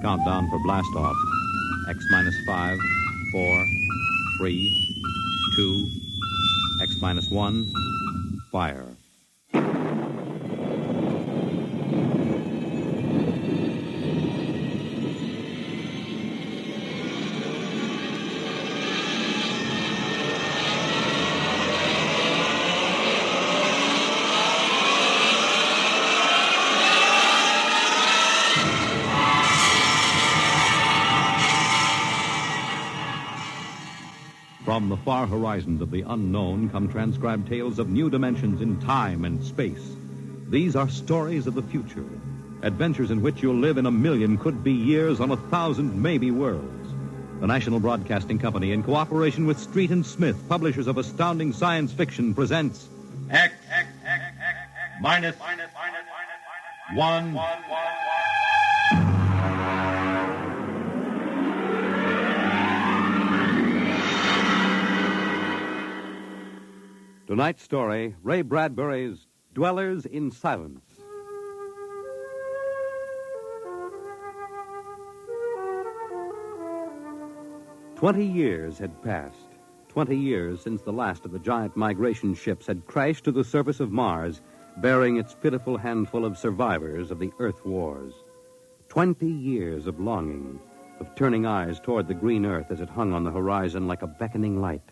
Countdown for blast off. X minus 5, 4, 3, 2, X minus 1, fire. From the far horizons of the unknown come transcribed tales of new dimensions in time and space. These are stories of the future, adventures in which you'll live in a million could-be years on 1,000 maybe worlds. The National Broadcasting Company, in cooperation with Street and Smith, publishers of astounding science fiction, presents X minus 1. Tonight's story, Ray Bradbury's Dwellers in Silence. "20 years had passed. 20 years since the last of the giant migration ships had crashed to the surface of Mars, bearing its pitiful handful of survivors of the Earth Wars. 20 years of longing, of turning eyes toward the green Earth as it hung on the horizon like a beckoning light.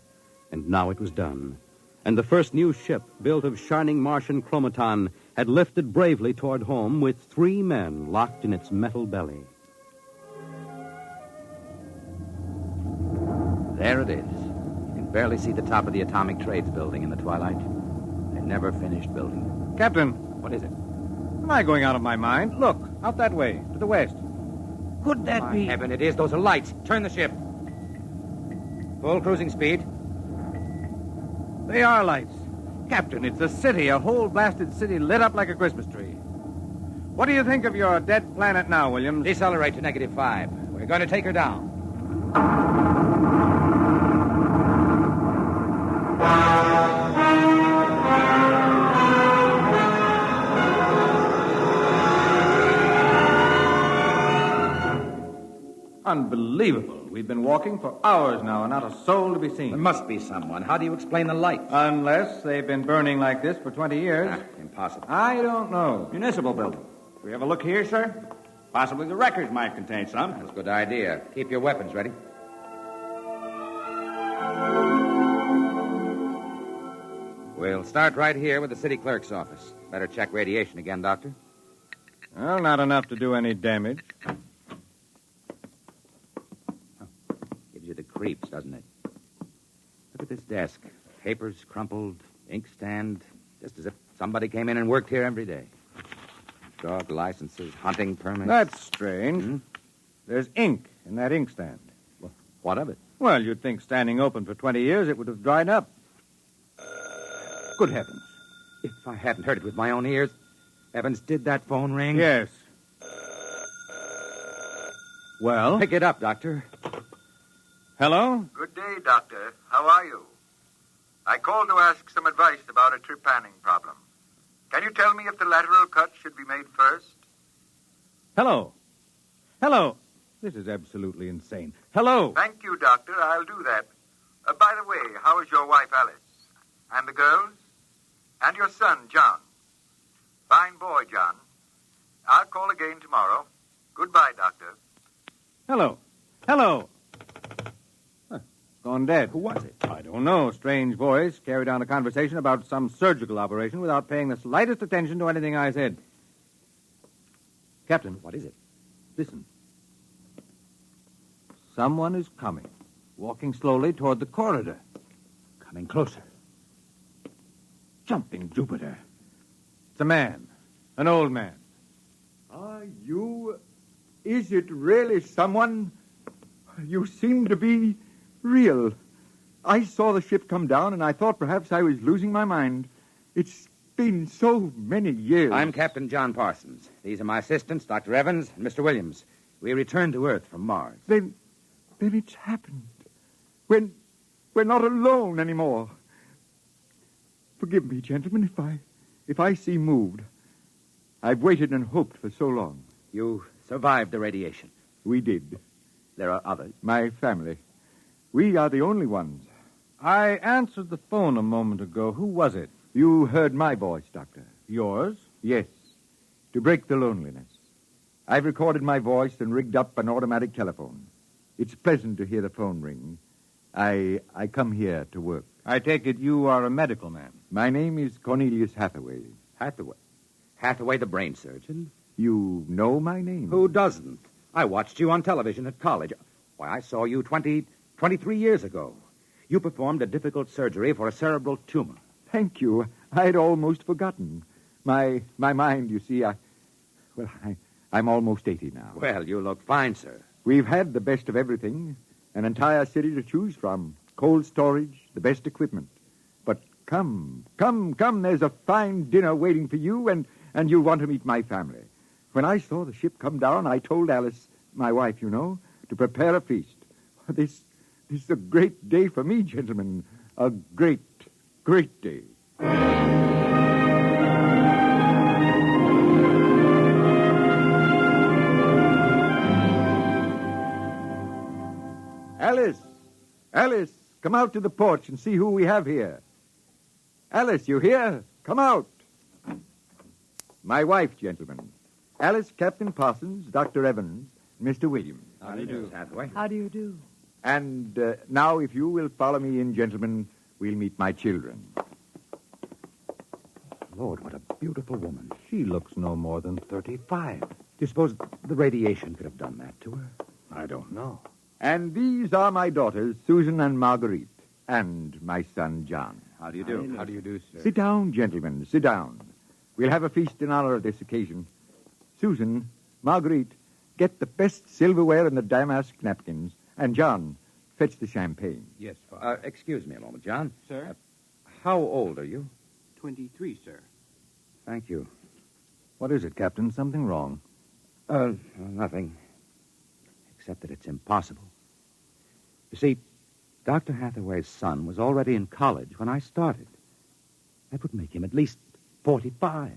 And now it was done. And the first new ship, built of shining Martian chromaton, had lifted bravely toward home with 3 men locked in its metal belly. There it is. You can barely see the top of the Atomic Trades building in the twilight. They never finished building. Captain, What is it? am I going out of my mind? Look, out that way, to the west. Could that My be... heaven, it is. Those are lights. Turn the ship. Full cruising speed. They are lights. Captain, it's a city, a whole blasted city lit up like a Christmas tree. What do you think of your dead planet now, Williams? Decelerate to -5. We're going to take her down. Unbelievable. We've been walking for hours now and not a soul to be seen. There must be someone. How do you explain the lights? Unless they've been burning like this for 20 years. Impossible. I don't know. Municipal building. Do we have a look here, sir? Possibly the records might contain some. That's a good idea. Keep your weapons ready. We'll start right here with the city clerk's office. Better check radiation again, Doctor. Well, not enough to do any damage. Gives you the creeps, doesn't it? Look at this desk. Papers crumpled, inkstand, just as if somebody came in and worked here every day. Dog licenses, hunting permits. That's strange. There's ink in that inkstand. Well, what of it? Well, you'd think standing open for 20 years it would have dried up. Good heavens. If I hadn't heard it with my own ears. Evans, did that phone ring? Yes. Well? Pick it up, Doctor. Hello? Good day, Doctor. How are you? I called to ask some advice about a trepanning problem. Can you tell me if the lateral cut should be made first? Hello? Hello? This is absolutely insane. Hello? Thank you, Doctor. I'll do that. By the way, how is your wife, Alice? And the girls? And your son, John? Fine boy, John. I'll call again tomorrow. Goodbye, Doctor. Hello? Hello? Gone dead. Who was it? I don't know. Strange voice carried on a conversation about some surgical operation without paying the slightest attention to anything I said. Captain. What is it? Listen. Someone is coming, walking slowly toward the corridor. Coming closer. Jumping Jupiter. It's a man. An old man. Are you... Is it really someone? You seem to be real. I saw the ship come down, and I thought perhaps I was losing my mind. It's been so many years. I'm Captain John Parsons. These are my assistants, Dr. Evans and Mr. Williams. We returned to Earth from Mars. Then it's happened. We're not alone anymore. Forgive me, gentlemen, if I seem moved. I've waited and hoped for so long. You survived the radiation. We did. There are others. My family. We are the only ones. I answered the phone a moment ago. Who was it? You heard my voice, Doctor. Yours? Yes. To break the loneliness. I've recorded my voice and rigged up an automatic telephone. It's pleasant to hear the phone ring. I come here to work. I take it you are a medical man. My name is Cornelius Hathaway. Hathaway. Hathaway, the brain surgeon. You know my name? Who doesn't? I watched you on television at college. Why, I saw you 23 years ago. You performed a difficult surgery for a cerebral tumor. Thank you. I'd almost forgotten. My mind, you see, I'm almost 80 now. Well, you look fine, sir. We've had the best of everything. An entire city to choose from. Cold storage, the best equipment. But come. There's a fine dinner waiting for you, and you'll want to meet my family. When I saw the ship come down, I told Alice, my wife, you know, to prepare a feast. This is a great day for me, gentlemen. A great, great day. Alice, come out to the porch and see who we have here. Alice, you here? Come out. My wife, gentlemen. Alice, Captain Parsons, Dr. Evans, Mr. Williams. How do you do, Hathaway? How do you do? And now, if you will follow me in, gentlemen, we'll meet my children. Lord, what a beautiful woman. She looks no more than 35. Do you suppose the radiation could have done that to her? I don't know. And these are my daughters, Susan and Marguerite, and my son, John. How do you do? How do you do, sir? Sit down, gentlemen, sit down. We'll have a feast in honor of this occasion. Susan, Marguerite, get the best silverware and the damask napkins. And, John, fetch the champagne. Yes, Father. Excuse me a moment, John. Sir? How old are you? 23, sir. Thank you. What is it, Captain? Something wrong? Nothing. Except that it's impossible. You see, Dr. Hathaway's son was already in college when I started. That would make him at least 45.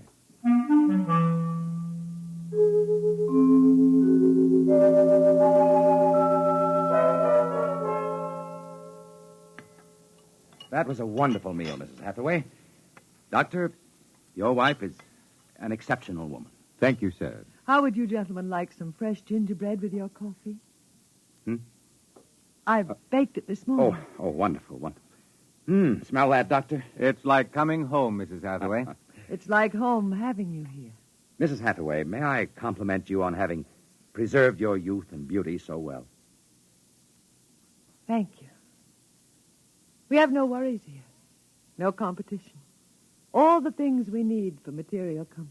That was a wonderful meal, Mrs. Hathaway. Doctor, your wife is an exceptional woman. Thank you, sir. How would you gentlemen like some fresh gingerbread with your coffee? I baked it this morning. Oh, wonderful, wonderful. Smell that, Doctor? It's like coming home, Mrs. Hathaway. It's like home having you here. Mrs. Hathaway, may I compliment you on having preserved your youth and beauty so well? Thank you. We have no worries here. No competition. All the things we need for material comfort.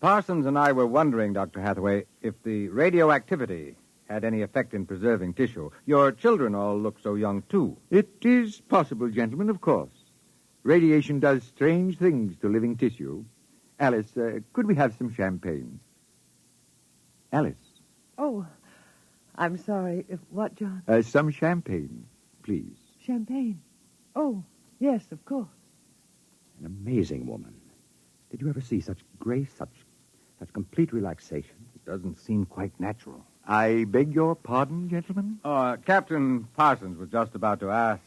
Parsons and I were wondering, Dr. Hathaway, if the radioactivity had any effect in preserving tissue. Your children all look so young, too. It is possible, gentlemen, of course. Radiation does strange things to living tissue. Alice, could we have some champagne? Alice. Oh, I'm sorry. What, John? Some champagne, please. Champagne. Oh, yes, of course. An amazing woman. Did you ever see such grace, such complete relaxation? It doesn't seem quite natural. I beg your pardon, gentlemen? Captain Parsons was just about to ask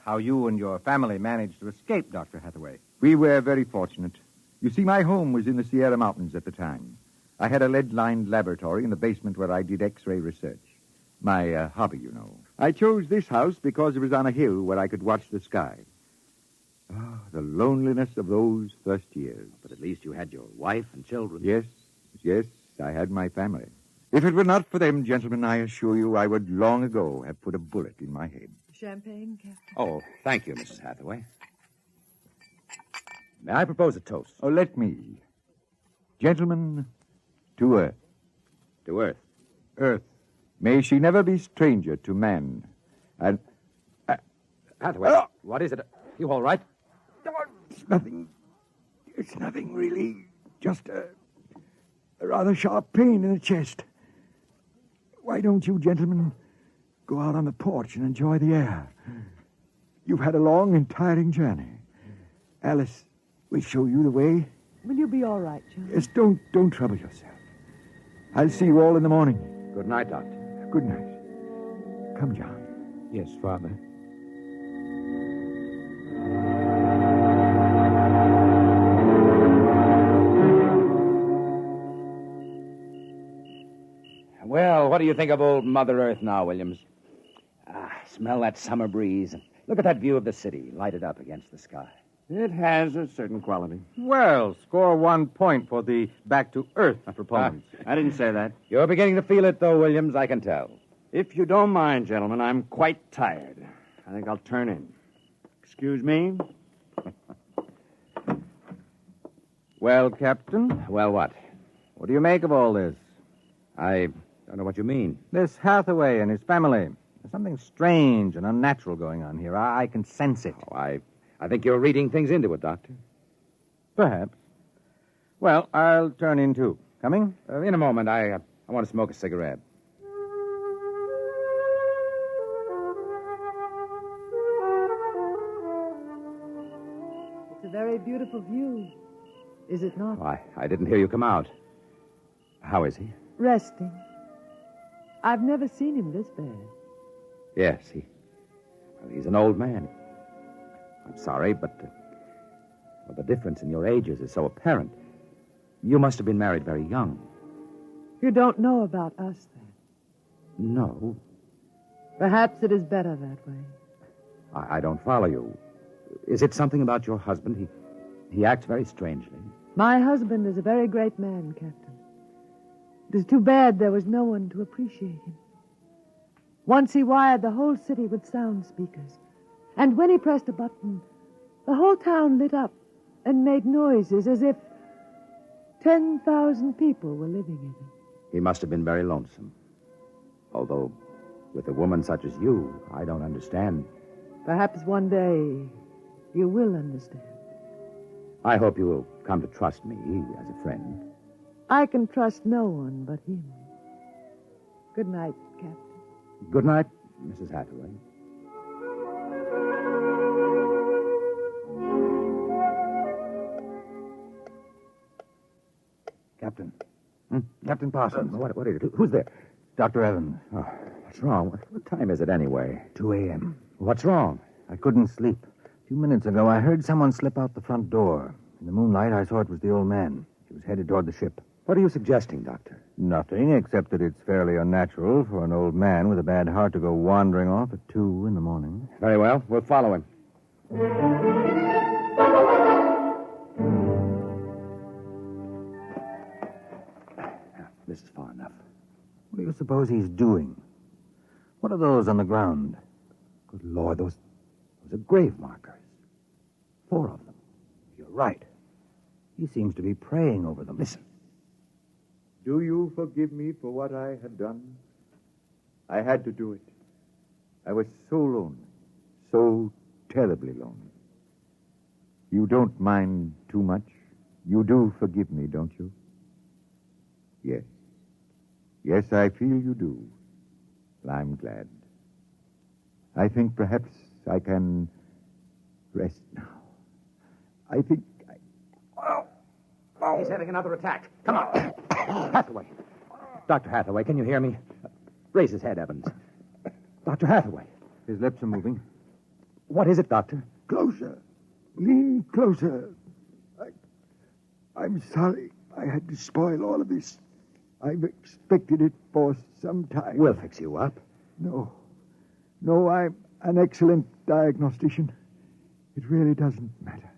how you and your family managed to escape, Dr. Hathaway. We were very fortunate. You see, my home was in the Sierra Mountains at the time. I had a lead-lined laboratory in the basement where I did X-ray research. My hobby, you know. I chose this house because it was on a hill where I could watch the sky. Oh, the loneliness of those first years. But at least you had your wife and children. Yes, I had my family. If it were not for them, gentlemen, I assure you I would long ago have put a bullet in my head. Champagne, Captain? Oh, thank you, Mrs. Hathaway. May I propose a toast? Oh, let me. Gentlemen, to Earth. To Earth. Earth. May she never be stranger to man. And... Hathaway, what is it? You all right? It's nothing. It's nothing, really. Just a rather sharp pain in the chest. Why don't you gentlemen go out on the porch and enjoy the air? You've had a long and tiring journey. Alice, we'll show you the way. Will you be all right, John? Yes, don't trouble yourself. I'll see you all in the morning. Good night, Doctor. Good night. Come, John. Yes, Father. Well, what do you think of old Mother Earth now, Williams? Smell that summer breeze. Look at that view of the city, lighted up against the sky. It has a certain quality. Well, score 1 point for the back-to-earth proponents. I didn't say that. You're beginning to feel it, though, Williams, I can tell. If you don't mind, gentlemen, I'm quite tired. I think I'll turn in. Excuse me? Well, Captain, Well, what? what do you make of all this? I don't know what you mean. This Hathaway and his family. There's something strange and unnatural going on here. I can sense it. Oh, I think you're reading things into it, Doctor. Perhaps. Well, I'll turn in, too. Coming? In a moment, I want to smoke a cigarette. It's a very beautiful view, is it not? Oh, I didn't hear you come out. How is he? Resting. I've never seen him this bad. Yes, he's an old man. I'm sorry, but the difference in your ages is so apparent. You must have been married very young. You don't know about us, then. No, Perhaps it is better that way. I don't follow you. Is it something about your husband? He acts very strangely. My husband is a very great man, Captain. It is too bad there was no one to appreciate him. Once he wired the whole city with sound speakers. And when he pressed a button, the whole town lit up and made noises as if 10,000 people were living in it. He must have been very lonesome. Although, with a woman such as you, I don't understand. Perhaps one day you will understand. I hope you will come to trust me as a friend. I can trust no one but him. Good night, Captain. Good night, Mrs. Hathaway. Captain. Captain Parsons. What is it? Who's there? Dr. Evans. Oh, what's wrong? What time is it anyway? 2 a.m. What's wrong? I couldn't sleep. A few minutes ago, I heard someone slip out the front door. In the moonlight, I saw it was the old man. He was headed toward the ship. What are you suggesting, Doctor? Nothing, except that it's fairly unnatural for an old man with a bad heart to go wandering off at 2 in the morning. Very well. We'll follow him. This is far enough. What do you suppose he's doing? What are those on the ground? Good Lord, those are grave markers. 4 of them. You're right. He seems to be praying over them. Listen. Do you forgive me for what I had done? I had to do it. I was so lonely, so terribly lonely. You don't mind too much? You do forgive me, don't you? Yes. Yes, I feel you do. Well, I'm glad. I think perhaps I can rest now. I think He's having another attack. Come on. Hathaway. Dr. Hathaway, can you hear me? Raise his head, Evans. Dr. Hathaway. His lips are moving. What is it, Doctor? Closer. Lean closer. I'm sorry I had to spoil all of this. I've expected it for some time. We'll fix you up. No, I'm an excellent diagnostician. It really doesn't matter.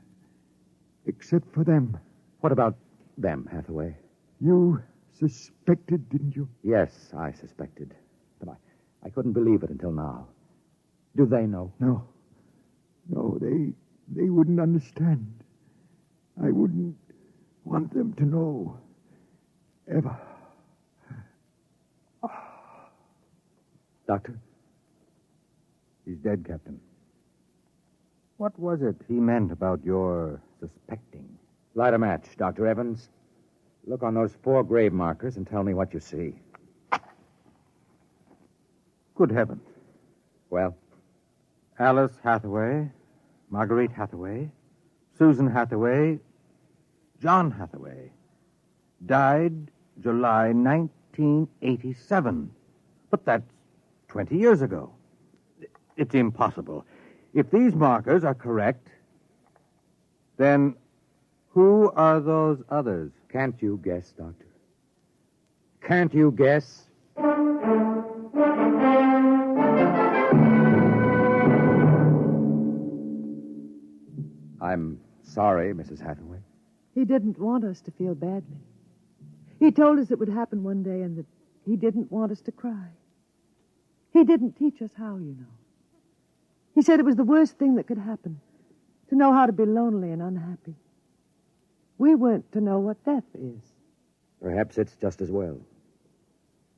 Except for them. What about them, Hathaway? You suspected, didn't you? Yes, I suspected. But I couldn't believe it until now. Do they know? No, they wouldn't understand. I wouldn't want them to know. Ever. Doctor? He's dead, Captain. What was it he meant about your suspecting? Light a match, Dr. Evans. Look on those 4 grave markers and tell me what you see. Good heavens. Well? Alice Hathaway, Marguerite Hathaway, Susan Hathaway, John Hathaway. Died July 1987. But that's 20 years ago. It's impossible. If these markers are correct, then who are those others? Can't you guess, Doctor? Can't you guess? I'm sorry, Mrs. Hathaway. He didn't want us to feel badly. He told us it would happen one day and that he didn't want us to cry. He didn't teach us how, you know. He said it was the worst thing that could happen, to know how to be lonely and unhappy. We weren't to know what death is. Perhaps it's just as well.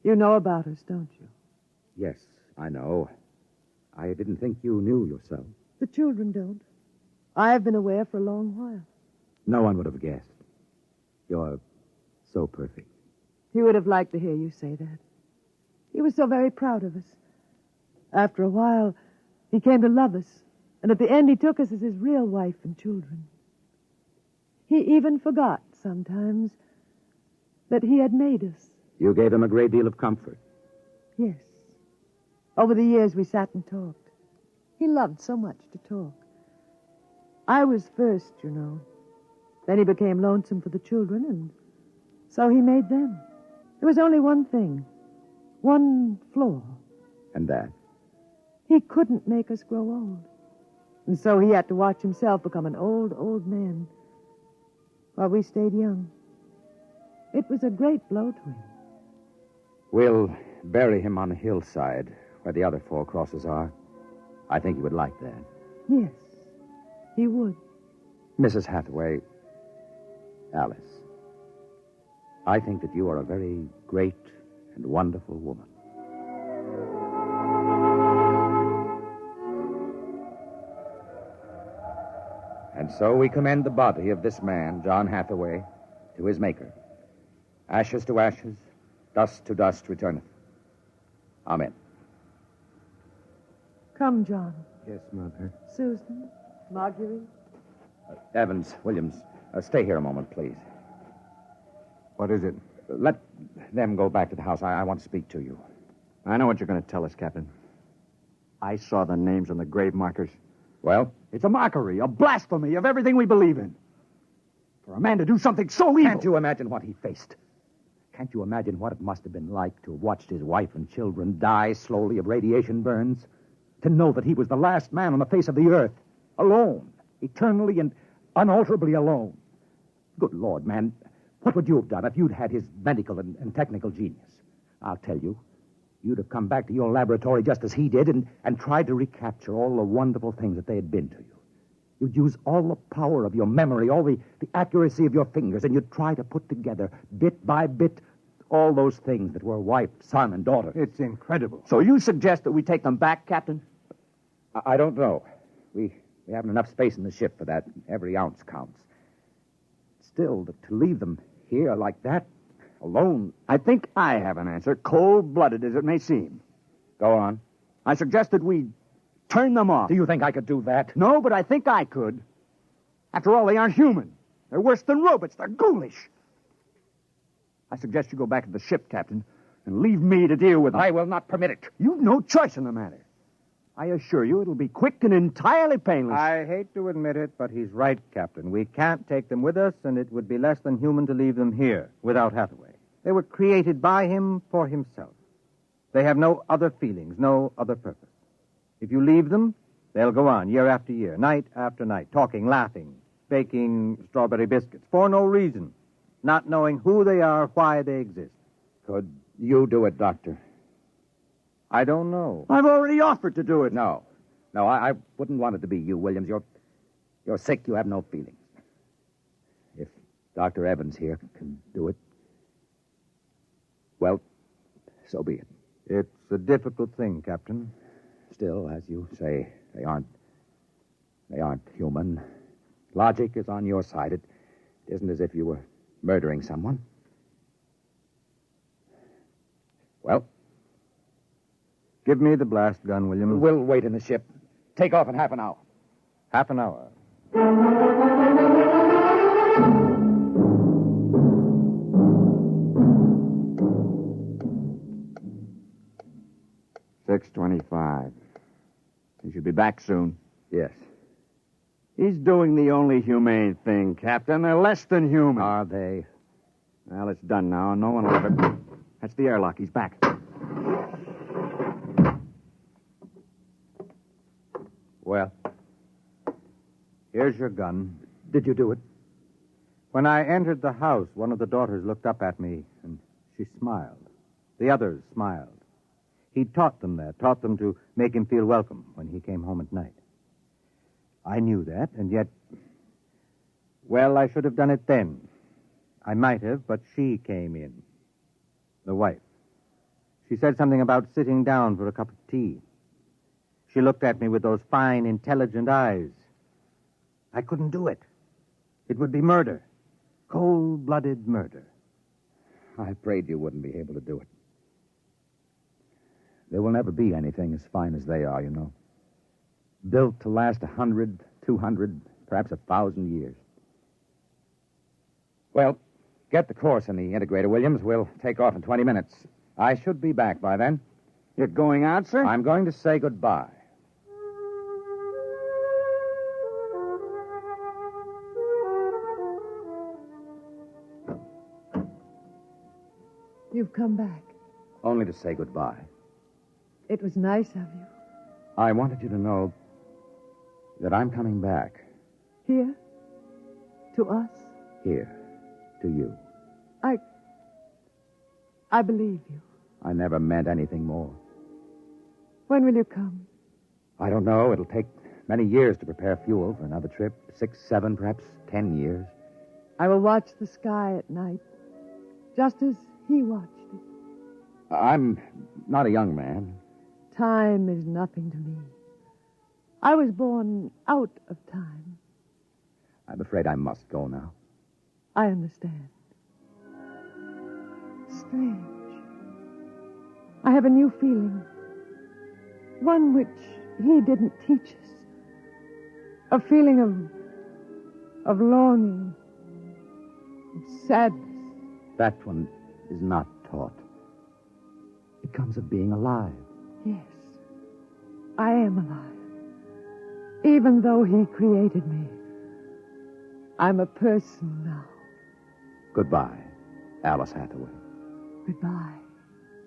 You know about us, don't you? Yes, I know. I didn't think you knew yourself. The children don't. I've been aware for a long while. No one would have guessed. You're so perfect. He would have liked to hear you say that. He was so very proud of us. After a while, he came to love us, and at the end he took us as his real wife and children. He even forgot sometimes that he had made us. You gave him a great deal of comfort. Yes. Over the years we sat and talked. He loved so much to talk. I was first, you know. Then he became lonesome for the children, and so he made them. There was only one thing. One flaw. And that? He couldn't make us grow old. And so he had to watch himself become an old, old man while we stayed young. It was a great blow to him. We'll bury him on the hillside where the other 4 crosses are. I think he would like that. Yes, he would. Mrs. Hathaway, Alice, I think that you are a very great and wonderful woman. And so we commend the body of this man, John Hathaway, to his Maker. Ashes to ashes, dust to dust returneth. Amen. Come, John. Yes, Mother. Susan, Marguerite. Evans, Williams, stay here a moment, please. What is it? Let them go back to the house. I want to speak to you. I know what you're going to tell us, Captain. I saw the names on the grave markers. Well? It's a mockery, a blasphemy of everything we believe in. For a man to do something so evil. Can't you imagine what he faced? Can't you imagine what it must have been like to have watched his wife and children die slowly of radiation burns? To know that he was the last man on the face of the earth, alone, eternally and unalterably alone. Good Lord, man, what would you have done if you'd had his medical and technical genius? I'll tell you, you'd have come back to your laboratory just as he did and tried to recapture all the wonderful things that they had been to you. You'd use all the power of your memory, all the accuracy of your fingers, and you'd try to put together, bit by bit, all those things that were wife, son, and daughter. It's incredible. So you suggest that we take them back, Captain? I don't know. We haven't enough space in the ship for that. Every ounce counts. Still, to leave them here like that, alone... I think I have an answer, cold-blooded as it may seem. Go on. I suggested we turn them off. Do you think I could do that? No, but I think I could. After all, they aren't human. They're worse than robots. They're ghoulish. I suggest you go back to the ship, Captain, and leave me to deal with them. I will not permit it. You've no choice in the matter. I assure you it'll be quick and entirely painless. I hate to admit it, but he's right, Captain. We can't take them with us, and it would be less than human to leave them here without Hathaway. They were created by him for himself. They have no other feelings, no other purpose. If you leave them, they'll go on year after year, night after night, talking, laughing, baking strawberry biscuits for no reason, not knowing who they are, why they exist. Could you do it, Doctor? I don't know. I've already offered to do it. No, I wouldn't want it to be you, Williams. You're sick. You have no feelings. If Dr. Evans here can do it, well, so be it. It's a difficult thing, Captain. Still, as you say, they aren't human. Logic is on your side. It isn't as if you were murdering someone. Well, give me the blast gun, Williams. We'll wait in the ship. Take off in half an hour. Half an hour. 6:25. He should be back soon. Yes. He's doing the only humane thing, Captain. They're less than human. Are they? Well, it's done now. No one will ever... That's the airlock. He's back. Well, here's your gun. Did you do it? When I entered the house, one of the daughters looked up at me, and she smiled. The others smiled. He taught them that, taught them to make him feel welcome when he came home at night. I knew that, and yet... Well, I should have done it then. I might have, but she came in. The wife. She said something about sitting down for a cup of tea. She looked at me with those fine, intelligent eyes. I couldn't do it. It would be murder. Cold-blooded murder. I prayed you wouldn't be able to do it. There will never be anything as fine as they are, you know. Built to last 100, 200, perhaps 1,000 years. Well, get the course in the integrator, Williams. We'll take off in 20 minutes. I should be back by then. You're going out, sir? I'm going to say goodbye. You've come back. Only to say goodbye. It was nice of you. I wanted you to know that I'm coming back. Here? To us? Here. To you. I believe you. I never meant anything more. When will you come? I don't know. It'll take many years to prepare fuel for another trip. 6, 7, perhaps 10 years. I will watch the sky at night, just as he watched it. I'm not a young man. Time is nothing to me. I was born out of time. I'm afraid I must go now. I understand. Strange. I have a new feeling. One which he didn't teach us. A feeling of longing, of sadness. That one is not taught. It comes of being alive. Yes, I am alive. Even though he created me, I'm a person now. Goodbye, Alice Hathaway. Goodbye,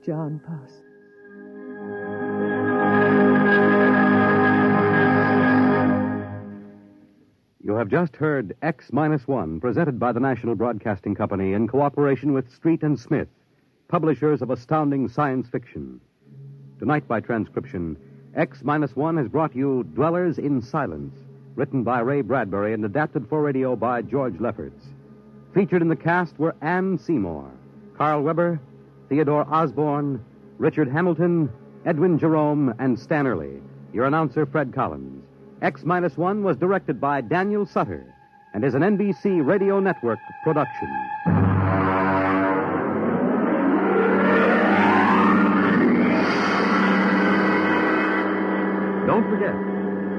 John Parsons. You have just heard X-1, presented by the National Broadcasting Company in cooperation with Street and Smith, publishers of astounding science fiction. Tonight, by transcription, X-1 has brought you Dwellers in Silence, written by Ray Bradbury and adapted for radio by George Lefferts. Featured in the cast were Ann Seymour, Carl Weber, Theodore Osborne, Richard Hamilton, Edwin Jerome, and Stan Early. Your announcer, Fred Collins. X-1 was directed by Daniel Sutter and is an NBC Radio Network production. Don't forget,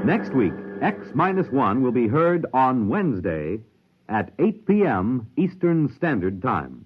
next week, X-1 will be heard on Wednesday at 8 p.m. Eastern Standard Time.